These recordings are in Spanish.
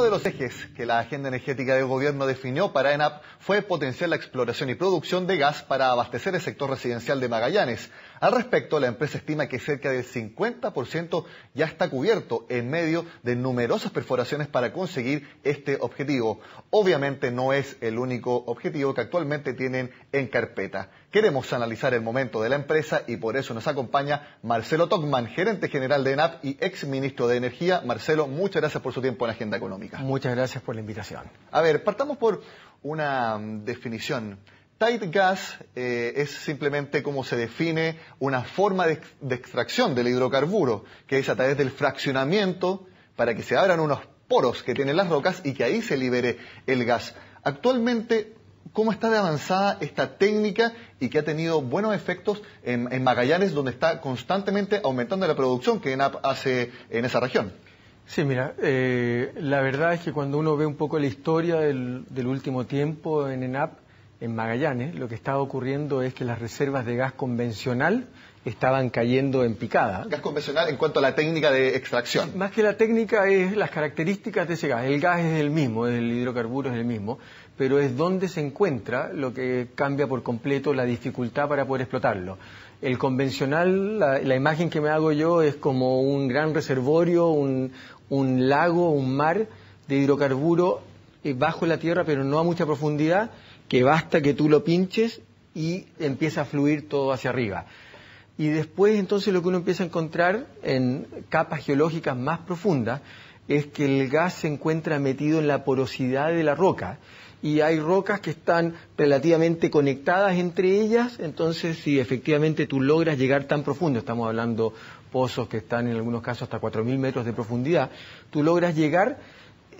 de los ejes que la agenda energética del gobierno definió para ENAP fue potenciar la exploración y producción de gas para abastecer el sector residencial de Magallanes. Al respecto, la empresa estima que cerca del 50% ya está cubierto en medio de numerosas perforaciones para conseguir este objetivo. Obviamente no es el único objetivo que actualmente tienen en carpeta. Queremos analizar el momento de la empresa y por eso nos acompaña Marcelo Tocman, gerente general de ENAP y ex ministro de Energía. Marcelo, muchas gracias por su tiempo en Agenda Económica. Muchas gracias por la invitación. A ver, partamos por una definición. Tight gas es simplemente como se define una forma de extracción del hidrocarburo, que es a través del fraccionamiento para que se abran unos poros que tienen las rocas y que ahí se libere el gas. Actualmente, ¿cómo está de avanzada esta técnica y que ha tenido buenos efectos en Magallanes, donde está constantemente aumentando la producción que ENAP hace en esa región? Sí, mira, la verdad es que cuando uno ve un poco la historia del último tiempo en ENAP, en Magallanes, lo que estaba ocurriendo es que las reservas de gas convencional estaban cayendo en picada. Gas convencional en cuanto a la técnica de extracción. Más que la técnica es las características de ese gas. El gas es el mismo, el hidrocarburo es el mismo, pero es donde se encuentra lo que cambia por completo la dificultad para poder explotarlo. El convencional, la imagen que me hago yo es como un gran reservorio, un lago, un mar de hidrocarburo bajo la tierra, pero no a mucha profundidad, que basta que tú lo pinches y empieza a fluir todo hacia arriba. Y después entonces lo que uno empieza a encontrar en capas geológicas más profundas es que el gas se encuentra metido en la porosidad de la roca. Y hay rocas que están relativamente conectadas entre ellas, entonces si efectivamente tú logras llegar tan profundo, estamos hablando pozos que están en algunos casos hasta 4.000 metros de profundidad, tú logras llegar,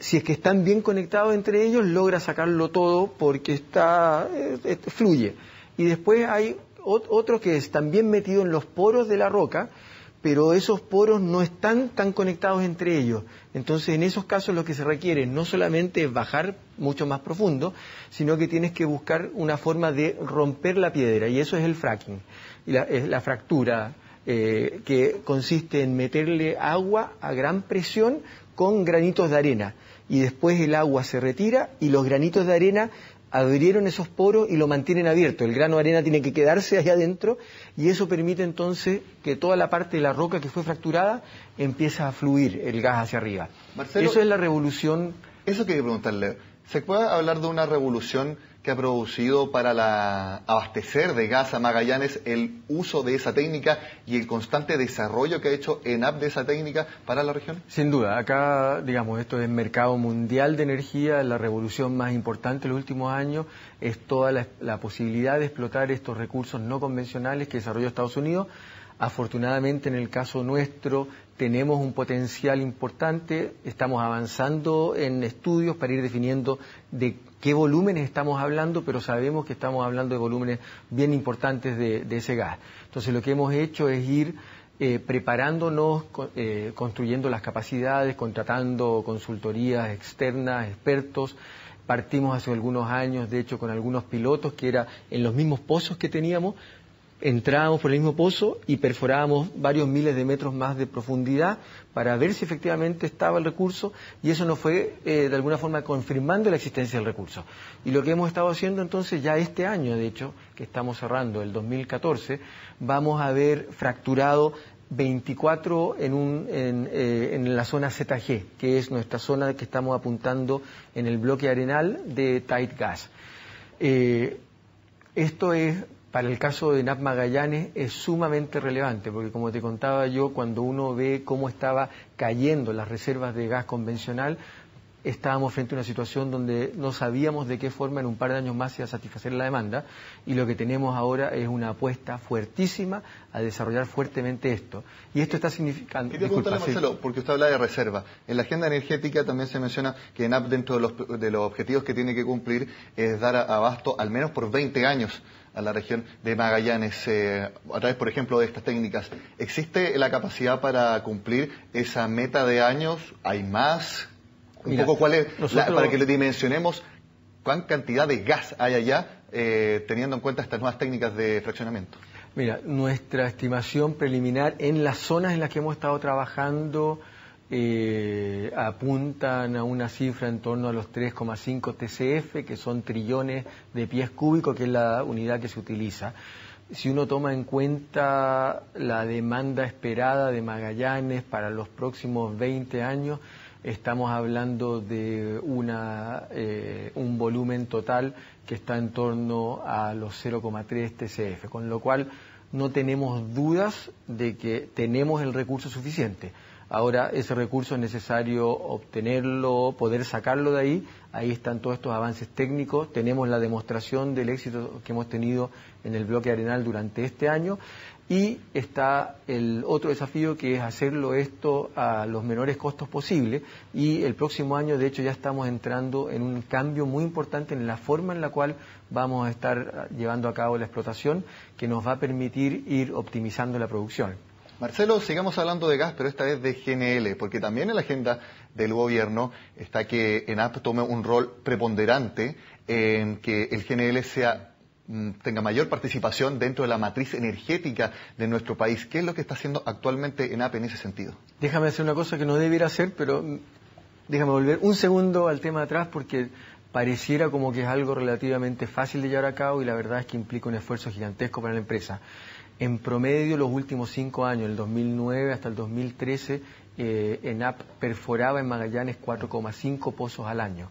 si es que están bien conectados entre ellos, logras sacarlo todo porque fluye. Y después hay otros que están bien metidos en los poros de la roca, pero esos poros no están tan conectados entre ellos. Entonces, en esos casos lo que se requiere no solamente es bajar mucho más profundo, sino que tienes que buscar una forma de romper la piedra, y eso es el fracking, es la fractura, que consiste en meterle agua a gran presión con granitos de arena, y después el agua se retira y los granitos de arena abrieron esos poros y lo mantienen abierto. El grano de arena tiene que quedarse ahí adentro y eso permite entonces que toda la parte de la roca que fue fracturada empieza a fluir el gas hacia arriba. Marcelo, eso es la revolución. Eso quería preguntarle. ¿Se puede hablar de una revolución que ha producido para abastecer de gas a Magallanes el uso de esa técnica y el constante desarrollo que ha hecho ENAP de esa técnica para la región? Sin duda, acá, digamos, esto es mercado mundial de energía, la revolución más importante en los últimos años es toda la posibilidad de explotar estos recursos no convencionales que desarrolló Estados Unidos. Afortunadamente, en el caso nuestro, tenemos un potencial importante, estamos avanzando en estudios para ir definiendo de qué volúmenes estamos hablando, pero sabemos que estamos hablando de volúmenes bien importantes de ese gas. Entonces lo que hemos hecho es ir preparándonos, construyendo las capacidades, contratando consultorías externas, expertos. Partimos hace algunos años, de hecho, con algunos pilotos que era en los mismos pozos que teníamos. Entrábamos por el mismo pozo y perforábamos varios miles de metros más de profundidad para ver si efectivamente estaba el recurso, y eso nos fue de alguna forma confirmando la existencia del recurso. Y lo que hemos estado haciendo entonces ya este año, de hecho, que estamos cerrando el 2014, vamos a haber fracturado 24 en la zona ZG, que es nuestra zona que estamos apuntando en el bloque arenal de Tight Gas. Esto es, para el caso de ENAP Magallanes, es sumamente relevante, porque como te contaba yo, cuando uno ve cómo estaba cayendo las reservas de gas convencional, estábamos frente a una situación donde no sabíamos de qué forma en un par de años más se iba a satisfacer la demanda, y lo que tenemos ahora es una apuesta fuertísima a desarrollar fuertemente esto. Y esto está significando... Quería preguntarle, Marcelo, porque usted habla de reserva. En la agenda energética también se menciona que ENAP, dentro de los objetivos que tiene que cumplir, es dar abasto al menos por 20 años a la región de Magallanes, a través, por ejemplo, de estas técnicas. ¿Existe la capacidad para cumplir esa meta de años? ¿Hay más? Un poco cuál es, para que le dimensionemos cuán cantidad de gas hay allá, teniendo en cuenta estas nuevas técnicas de fraccionamiento. Mira, nuestra estimación preliminar en las zonas en las que hemos estado trabajando apuntan a una cifra en torno a los 3,5 TCF, que son trillones de pies cúbicos, que es la unidad que se utiliza. Si uno toma en cuenta la demanda esperada de Magallanes para los próximos 20 años, estamos hablando de un volumen total que está en torno a los 0,3 TCF, con lo cual no tenemos dudas de que tenemos el recurso suficiente. Ahora, ese recurso es necesario obtenerlo, poder sacarlo de ahí. Ahí están todos estos avances técnicos. Tenemos la demostración del éxito que hemos tenido en el bloque Arenal durante este año. Y está el otro desafío, que es hacerlo esto a los menores costos posibles. Y el próximo año, de hecho, ya estamos entrando en un cambio muy importante en la forma en la cual vamos a estar llevando a cabo la explotación, que nos va a permitir ir optimizando la producción. Marcelo, sigamos hablando de gas, pero esta vez de GNL, porque también en la agenda del gobierno está que ENAP tome un rol preponderante en que el GNL tenga mayor participación dentro de la matriz energética de nuestro país. ¿Qué es lo que está haciendo actualmente ENAP en ese sentido? Déjame hacer una cosa que no debiera hacer, pero déjame volver un segundo al tema de atrás, porque pareciera como que es algo relativamente fácil de llevar a cabo y la verdad es que implica un esfuerzo gigantesco para la empresa. En promedio, los últimos 5 años, el 2009 hasta el 2013, ENAP perforaba en Magallanes 4,5 pozos al año.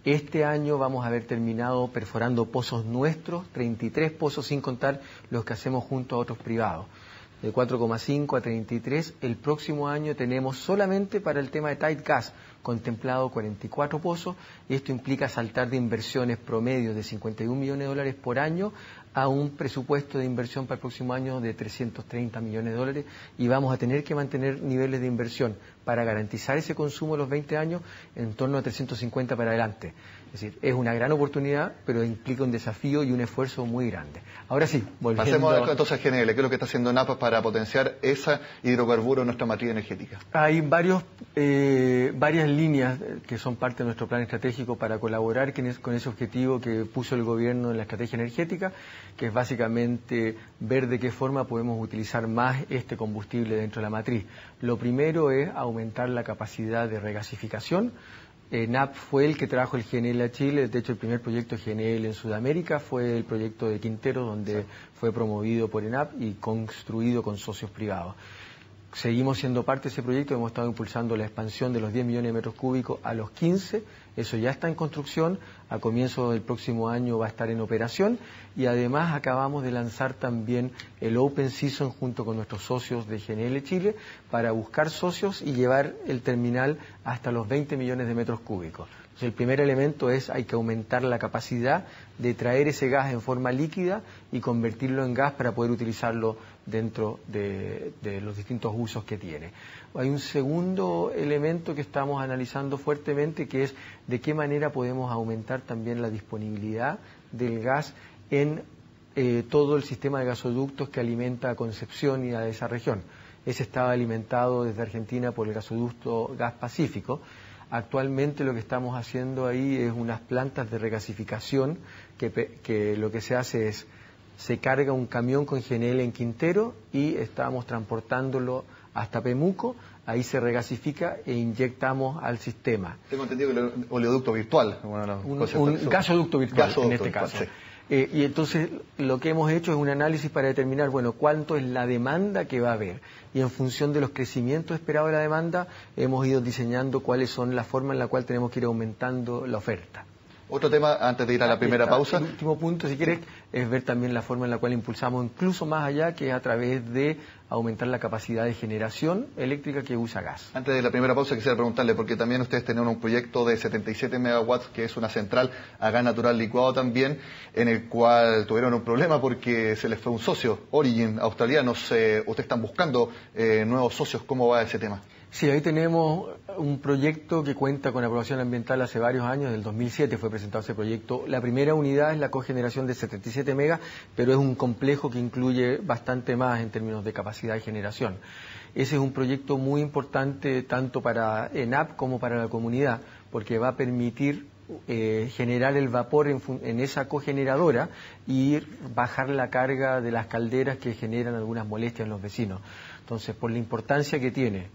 Este año vamos a haber terminado perforando pozos nuestros, 33 pozos, sin contar los que hacemos junto a otros privados. De 4,5 a 33, el próximo año tenemos solamente para el tema de Tight Gas contemplado 44 pozos, y esto implica saltar de inversiones promedio de 51 millones de dólares por año a un presupuesto de inversión para el próximo año de 330 millones de dólares, y vamos a tener que mantener niveles de inversión para garantizar ese consumo de los 20 años en torno a 350 para adelante. Es decir, es una gran oportunidad, pero implica un desafío y un esfuerzo muy grande. Ahora sí, volviendo... Pasemos entonces a GNL. ¿Qué es lo que está haciendo ENAP para potenciar ese hidrocarburo en nuestra matriz energética? Hay varias líneas que son parte de nuestro plan estratégico para colaborar con ese objetivo que puso el gobierno en la estrategia energética, que es básicamente ver de qué forma podemos utilizar más este combustible dentro de la matriz. Lo primero es aumentar la capacidad de regasificación. ENAP fue el que trajo el GNL a Chile. De hecho, el primer proyecto de GNL en Sudamérica fue el proyecto de Quintero, donde fue promovido por ENAP y construido con socios privados. Seguimos siendo parte de ese proyecto, hemos estado impulsando la expansión de los 10 millones de metros cúbicos a los 15, eso ya está en construcción, a comienzo del próximo año va a estar en operación, y además acabamos de lanzar también el Open Season junto con nuestros socios de GNL Chile para buscar socios y llevar el terminal hasta los 20 millones de metros cúbicos. Entonces, el primer elemento es hay que aumentar la capacidad de traer ese gas en forma líquida y convertirlo en gas para poder utilizarlo dentro de los distintos usos que tiene. Hay un segundo elemento que estamos analizando fuertemente, que es de qué manera podemos aumentar también la disponibilidad del gas en todo el sistema de gasoductos que alimenta a Concepción y a esa región. Ese estaba alimentado desde Argentina por el gasoducto Gas Pacífico. Actualmente lo que estamos haciendo ahí es unas plantas de regasificación que lo que se hace es se carga un camión con GNL en Quintero y estamos transportándolo hasta Pemuco, ahí se regasifica e inyectamos al sistema. Tengo entendido que el oleoducto virtual. Bueno, un gasoducto virtual en este caso. Sí. Y entonces lo que hemos hecho es un análisis para determinar, bueno, cuánto es la demanda que va a haber. Y en función de los crecimientos esperados de la demanda, hemos ido diseñando cuáles son las formas en la cual tenemos que ir aumentando la oferta. Otro tema, antes de ir a la primera pausa. El último punto, si quieres, es ver también la forma en la cual impulsamos incluso más allá, que es a través de aumentar la capacidad de generación eléctrica que usa gas. Antes de la primera pausa quisiera preguntarle, porque también ustedes tienen un proyecto de 77 megawatts, que es una central a gas natural licuado también, en el cual tuvieron un problema porque se les fue un socio, Origin, australianos. Ustedes están buscando nuevos socios. ¿Cómo va ese tema? Sí, ahí tenemos un proyecto que cuenta con aprobación ambiental hace varios años, del 2007 fue presentado ese proyecto. La primera unidad es la cogeneración de 77 megas, pero es un complejo que incluye bastante más en términos de capacidad de generación. Ese es un proyecto muy importante tanto para ENAP como para la comunidad, porque va a permitir generar el vapor en esa cogeneradora y bajar la carga de las calderas que generan algunas molestias en los vecinos. Entonces, por la importancia que tiene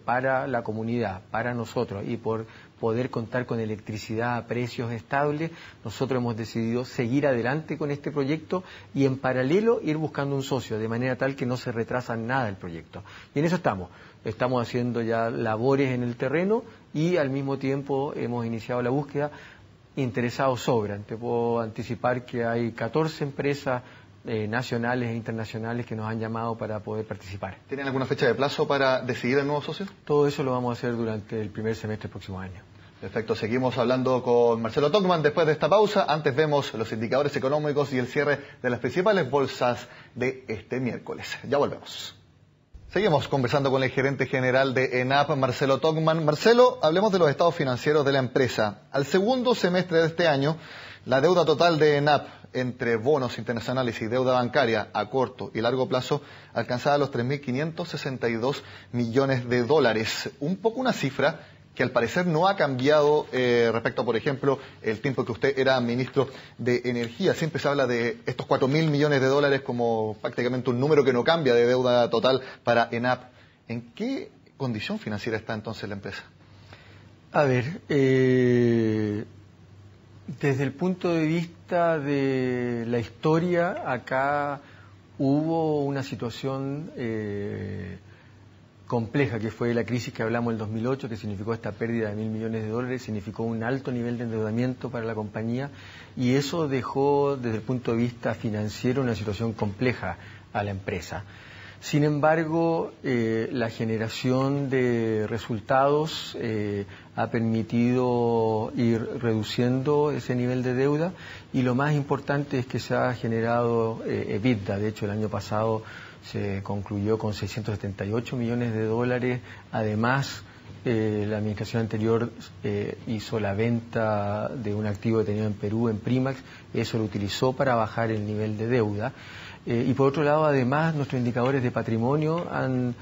para la comunidad, para nosotros y por poder contar con electricidad a precios estables, nosotros hemos decidido seguir adelante con este proyecto y en paralelo ir buscando un socio, de manera tal que no se retrasa nada el proyecto. Y en eso estamos. Estamos haciendo ya labores en el terreno y al mismo tiempo hemos iniciado la búsqueda. Interesados sobran. Te puedo anticipar que hay 14 empresas nacionales e internacionales que nos han llamado para poder participar. ¿Tienen alguna fecha de plazo para decidir el nuevo socio? Todo eso lo vamos a hacer durante el primer semestre del próximo año. Perfecto, seguimos hablando con Marcelo Togman después de esta pausa. Antes vemos los indicadores económicos y el cierre de las principales bolsas de este miércoles. Ya volvemos. Seguimos conversando con el gerente general de ENAP, Marcelo Togman. Marcelo, hablemos de los estados financieros de la empresa. Al segundo semestre de este año, la deuda total de ENAP entre bonos internacionales y deuda bancaria a corto y largo plazo alcanzaba los 3.562 millones de dólares. Un poco una cifra que al parecer no ha cambiado respecto a, por ejemplo, el tiempo que usted era ministro de Energía. Siempre se habla de estos 4.000 millones de dólares como prácticamente un número que no cambia de deuda total para ENAP. ¿En qué condición financiera está entonces la empresa? A ver, desde el punto de vista de la historia, acá hubo una situación compleja, que fue la crisis que hablamos en el 2008, que significó esta pérdida de 1.000 millones de dólares, significó un alto nivel de endeudamiento para la compañía, y eso dejó, desde el punto de vista financiero, una situación compleja a la empresa. Sin embargo, la generación de resultados ha permitido ir reduciendo ese nivel de deuda, y lo más importante es que se ha generado EBITDA. De hecho, el año pasado se concluyó con 678 millones de dólares. Además, la administración anterior hizo la venta de un activo que tenía en Perú, en Primax. Eso lo utilizó para bajar el nivel de deuda. Y por otro lado, además, nuestros indicadores de patrimonio han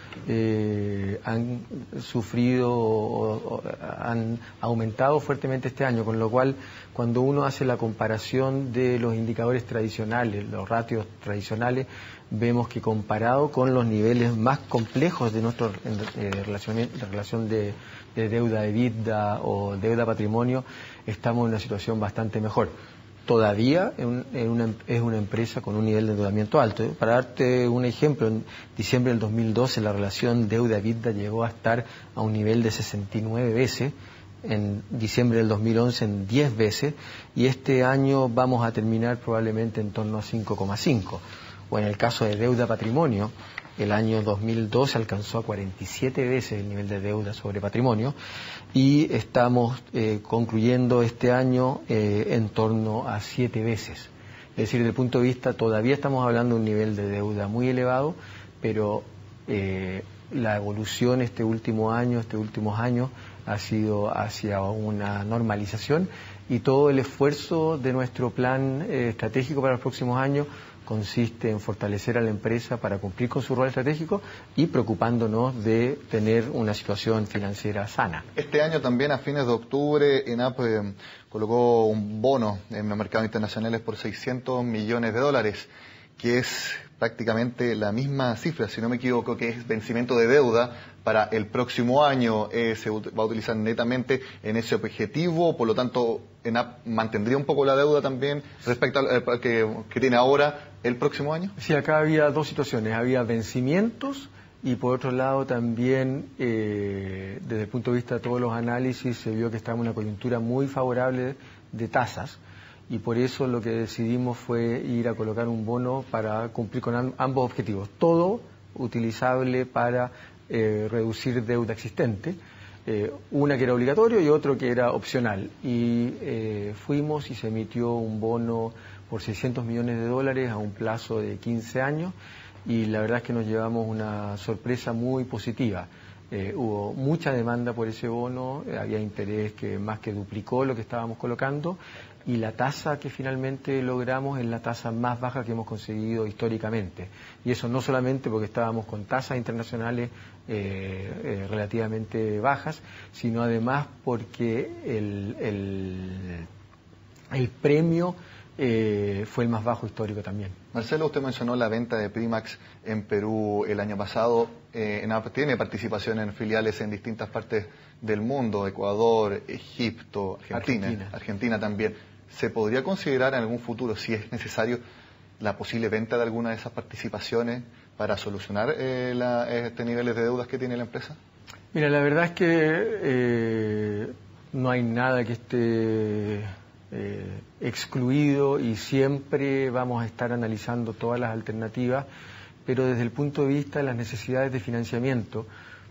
sufrido, han aumentado fuertemente este año, con lo cual, cuando uno hace la comparación de los indicadores tradicionales, los ratios tradicionales, vemos que comparado con los niveles más complejos de nuestra relación de deuda EBITDA o deuda patrimonio, estamos en una situación bastante mejor. Todavía es una empresa con un nivel de endeudamiento alto. Para darte un ejemplo, en diciembre del 2012 la relación deuda-EBITDA llegó a estar a un nivel de 69 veces, en diciembre del 2011 en 10 veces, y este año vamos a terminar probablemente en torno a 5,5. O en el caso de deuda-patrimonio, el año 2012 alcanzó a 47 veces el nivel de deuda sobre patrimonio, y estamos concluyendo este año en torno a 7 veces. Es decir, desde el punto de vista, todavía estamos hablando de un nivel de deuda muy elevado, pero la evolución estos últimos años ha sido hacia una normalización, y todo el esfuerzo de nuestro plan estratégico para los próximos años consiste en fortalecer a la empresa para cumplir con su rol estratégico y preocupándonos de tener una situación financiera sana. Este año también, a fines de octubre, ENAP colocó un bono en los mercados internacionales por 600 millones de dólares, que es prácticamente la misma cifra, si no me equivoco, que es vencimiento de deuda para el próximo año. Se va a utilizar netamente en ese objetivo, por lo tanto, ENAP mantendría un poco la deuda también respecto al que tiene ahora el próximo año. Sí, acá había dos situaciones, había vencimientos y por otro lado también, desde el punto de vista de todos los análisis, se vio que estaba en una coyuntura muy favorable de tasas, y por eso lo que decidimos fue ir a colocar un bono para cumplir con ambos objetivos, todo utilizable para reducir deuda existente, una que era obligatorio y otro que era opcional, y fuimos y se emitió un bono por 600 millones de dólares a un plazo de 15 años, y la verdad es que nos llevamos una sorpresa muy positiva. Hubo mucha demanda por ese bono, había interés que más que duplicó lo que estábamos colocando, y la tasa que finalmente logramos es la tasa más baja que hemos conseguido históricamente. Y eso no solamente porque estábamos con tasas internacionales relativamente bajas, sino además porque el premio fue el más bajo histórico también. Marcelo, usted mencionó la venta de Primax en Perú el año pasado. ENAP tiene participación en filiales en distintas partes del mundo, Ecuador, Egipto, Argentina también. ¿Se podría considerar en algún futuro, si es necesario, la posible venta de alguna de esas participaciones para solucionar este niveles de deudas que tiene la empresa? Mira, la verdad es que no hay nada que esté excluido y siempre vamos a estar analizando todas las alternativas, pero desde el punto de vista de las necesidades de financiamiento,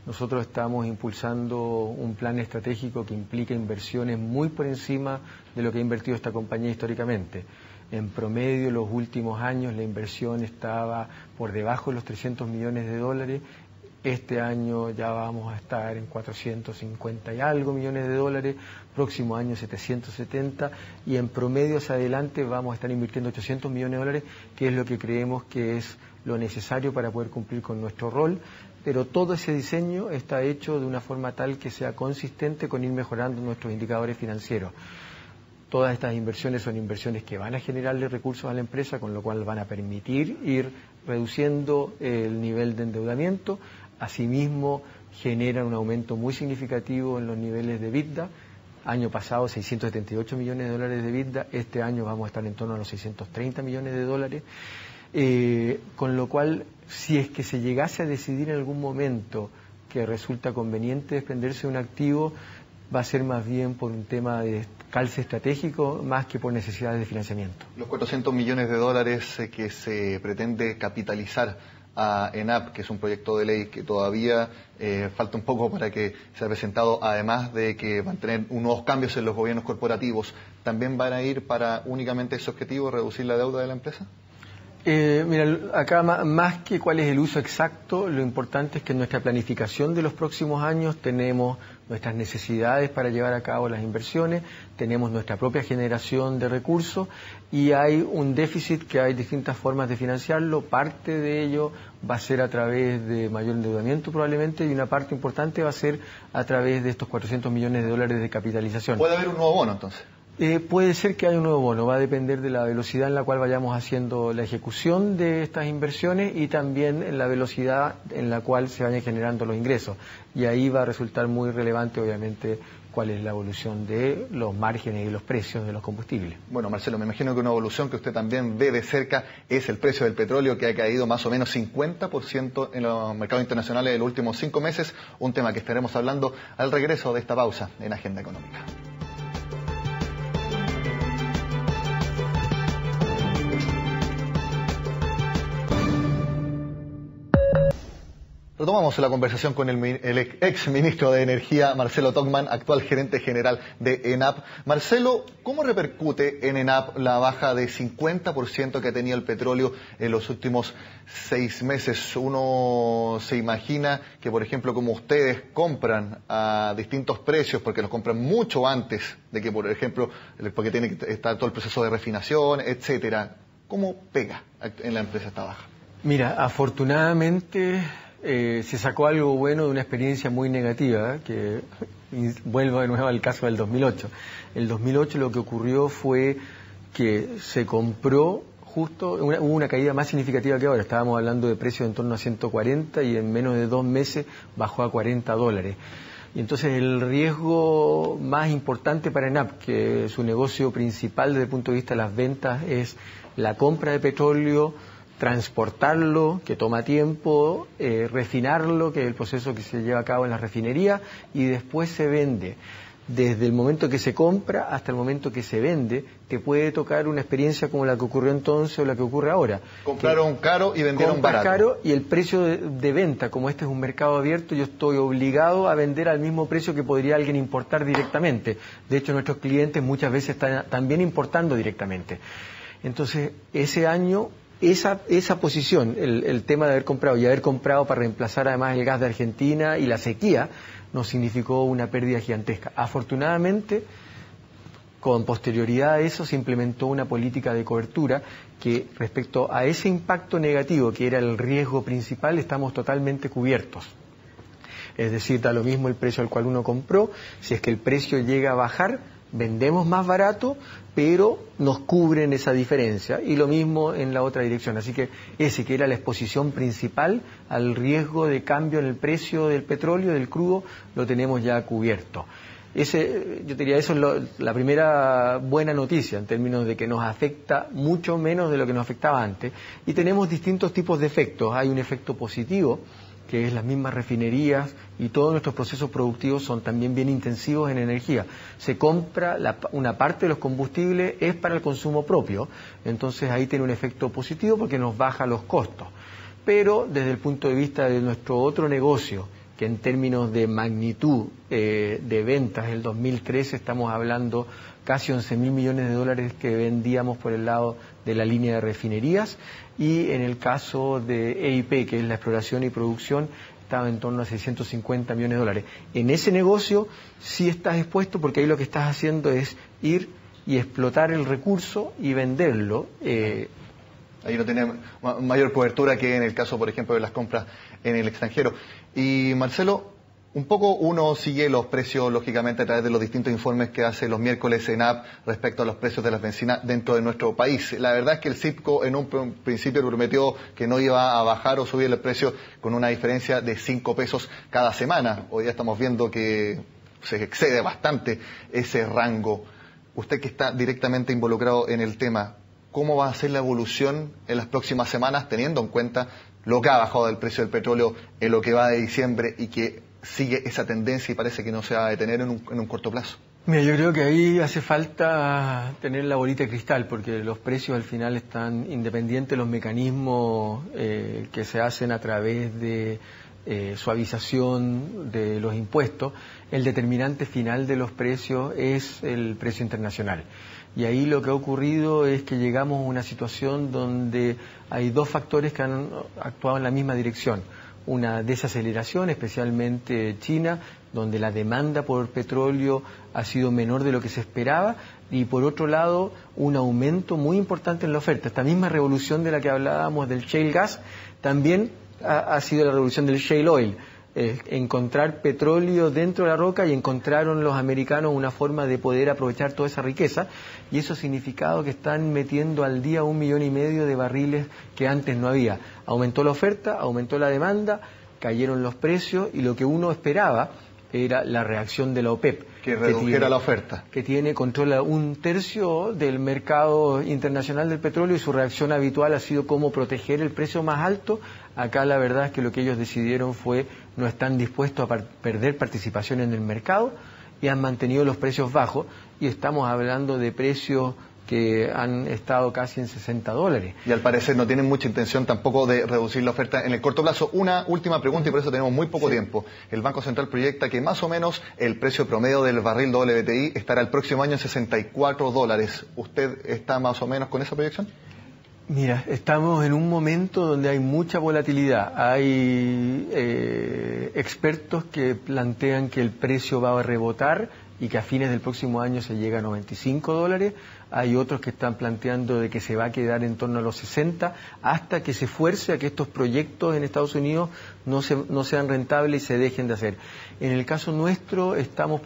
nosotros estamos impulsando un plan estratégico que implica inversiones muy por encima de lo que ha invertido esta compañía históricamente. En promedio, los últimos años la inversión estaba por debajo de los 300 millones de dólares. Este año ya vamos a estar en 450 y algo millones de dólares, próximo año 770, y en promedio hacia adelante vamos a estar invirtiendo 800 millones de dólares, que es lo que creemos que es lo necesario para poder cumplir con nuestro rol, pero todo ese diseño está hecho de una forma tal que sea consistente con ir mejorando nuestros indicadores financieros. Todas estas inversiones son inversiones que van a generarle recursos a la empresa, con lo cual van a permitir ir reduciendo el nivel de endeudamiento. Asimismo, generan un aumento muy significativo en los niveles de EBITDA. Año pasado, 678 millones de dólares de EBITDA. Este año vamos a estar en torno a los 630 millones de dólares. Con lo cual, si es que se llegase a decidir en algún momento que resulta conveniente desprenderse de un activo, va a ser más bien por un tema de calce estratégico más que por necesidades de financiamiento. Los 400 millones de dólares que se pretende capitalizar a ENAP, que es un proyecto de ley que todavía falta un poco para que sea presentado, además de que van a tener nuevos cambios en los gobiernos corporativos, ¿también van a ir para únicamente ese objetivo, reducir la deuda de la empresa? Mira, acá más que cuál es el uso exacto, lo importante es que en nuestra planificación de los próximos años tenemos nuestras necesidades para llevar a cabo las inversiones, tenemos nuestra propia generación de recursos y hay un déficit que hay distintas formas de financiarlo. Parte de ello va a ser a través de mayor endeudamiento probablemente, y una parte importante va a ser a través de estos 400 millones de dólares de capitalización. ¿Puede haber un nuevo bono entonces? Puede ser que haya un nuevo bono, va a depender de la velocidad en la cual vayamos haciendo la ejecución de estas inversiones y también en la velocidad en la cual se vayan generando los ingresos. Y ahí va a resultar muy relevante, obviamente, cuál es la evolución de los márgenes y los precios de los combustibles. Bueno, Marcelo, me imagino que una evolución que usted también ve de cerca es el precio del petróleo, que ha caído más o menos 50% en los mercados internacionales en los últimos 5 meses, un tema que estaremos hablando al regreso de esta pausa en Agenda Económica. Retomamos la conversación con el ex ministro de Energía, Marcelo Togman, actual gerente general de ENAP. Marcelo, ¿cómo repercute en ENAP la baja de 50% que ha tenido el petróleo en los últimos 6 meses? Uno se imagina que, por ejemplo, como ustedes compran a distintos precios, porque los compran mucho antes de que, por ejemplo, porque tiene que estar todo el proceso de refinación, etcétera. ¿Cómo pega en la empresa esta baja? Mira, afortunadamente se sacó algo bueno de una experiencia muy negativa, que vuelvo de nuevo al caso del 2008. El 2008 lo que ocurrió fue que se compró justo, hubo una caída más significativa que ahora. Estábamos hablando de precios en torno a 140 y en menos de 2 meses bajó a $40. Y entonces el riesgo más importante para ENAP, que su negocio principal desde el punto de vista de las ventas es la compra de petróleo, transportarlo, que toma tiempo, refinarlo, que es el proceso que se lleva a cabo en la refinería, y después se vende. Desde el momento que se compra hasta el momento que se vende, te puede tocar una experiencia como la que ocurrió entonces o la que ocurre ahora. Compraron caro y vendieron barato. Caro, y el precio de venta, como este es un mercado abierto, yo estoy obligado a vender al mismo precio que podría alguien importar directamente. De hecho, nuestros clientes muchas veces están también importando directamente. Entonces, ese año, esa posición, el tema de haber comprado para reemplazar además el gas de Argentina y la sequía, nos significó una pérdida gigantesca. Afortunadamente, con posterioridad a eso, se implementó una política de cobertura que, respecto a ese impacto negativo, que era el riesgo principal, estamos totalmente cubiertos. Es decir, da lo mismo el precio al cual uno compró. Si es que el precio llega a bajar, vendemos más barato, pero nos cubren esa diferencia, y lo mismo en la otra dirección. Así que ese que era la exposición principal al riesgo de cambio en el precio del petróleo, del crudo, lo tenemos ya cubierto. Yo diría, eso es la primera buena noticia en términos de que nos afecta mucho menos de lo que nos afectaba antes, y tenemos distintos tipos de efectos. Hay un efecto positivo, que es las mismas refinerías, y todos nuestros procesos productivos son también bien intensivos en energía. Se compra, una parte de los combustibles es para el consumo propio, entonces ahí tiene un efecto positivo porque nos baja los costos. Pero desde el punto de vista de nuestro otro negocio, que en términos de magnitud de ventas, el 2013 estamos hablando casi 11.000 millones de dólares que vendíamos por el lado de la línea de refinerías, y en el caso de EIP, que es la exploración y producción, estaba en torno a 650 millones de dólares. En ese negocio sí estás expuesto, porque ahí lo que estás haciendo es ir y explotar el recurso y venderlo. Ahí no tiene mayor cobertura que en el caso, por ejemplo, de las compras en el extranjero. Y Marcelo, un poco uno sigue los precios, lógicamente, a través de los distintos informes que hace los miércoles ENAP respecto a los precios de las bencinas dentro de nuestro país. La verdad es que el CIPCO en un principio prometió que no iba a bajar o subir el precio con una diferencia de 5 pesos cada semana. Hoy ya estamos viendo que se excede bastante ese rango. Usted que está directamente involucrado en el tema, ¿cómo va a ser la evolución en las próximas semanas, teniendo en cuenta lo que ha bajado del precio del petróleo en lo que va de diciembre y que sigue esa tendencia y parece que no se va a detener en un corto plazo? Mira, yo creo que ahí hace falta tener la bolita de cristal, porque los precios al final están independientes de los mecanismos que se hacen a través de suavización de los impuestos. El determinante final de los precios es el precio internacional. Y ahí lo que ha ocurrido es que llegamos a una situación donde hay dos factores que han actuado en la misma dirección. Una desaceleración, especialmente China, donde la demanda por petróleo ha sido menor de lo que se esperaba, y por otro lado un aumento muy importante en la oferta. Esta misma revolución de la que hablábamos del shale gas también ha sido la revolución del shale oil. Encontrar petróleo dentro de la roca, y encontraron los americanos una forma de poder aprovechar toda esa riqueza, y eso ha significado que están metiendo al día 1,5 millones de barriles que antes no había. Aumentó la oferta, aumentó la demanda, cayeron los precios, y lo que uno esperaba era la reacción de la OPEP. Que redujera la oferta. Que controla 1/3 del mercado internacional del petróleo, y su reacción habitual ha sido cómo proteger el precio más alto. Acá la verdad es que lo que ellos decidieron fue no están dispuestos a perder participación en el mercado, y han mantenido los precios bajos, y estamos hablando de precios que han estado casi en $60. Y al parecer no tienen mucha intención tampoco de reducir la oferta en el corto plazo. Una última pregunta, y por eso tenemos muy poco tiempo. El Banco Central proyecta que más o menos el precio promedio del barril WTI estará el próximo año en $64. ¿Usted está más o menos con esa proyección? Mira, estamos en un momento donde hay mucha volatilidad. Hay expertos que plantean que el precio va a rebotar y que a fines del próximo año se llega a $95. Hay otros que están planteando de que se va a quedar en torno a los 60 hasta que se fuerce a que estos proyectos en Estados Unidos no sean rentables y se dejen de hacer. En el caso nuestro estamos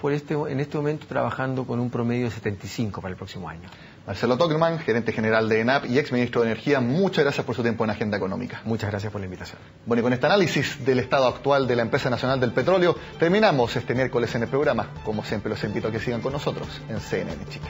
en este momento trabajando con un promedio de 75 para el próximo año. Marcelo Tognerman, gerente general de ENAP y exministro de Energía, muchas gracias por su tiempo en Agenda Económica. Muchas gracias por la invitación. Bueno, y con este análisis del estado actual de la Empresa Nacional del Petróleo, terminamos este miércoles en el programa. Como siempre, los invito a que sigan con nosotros en CNN Chile.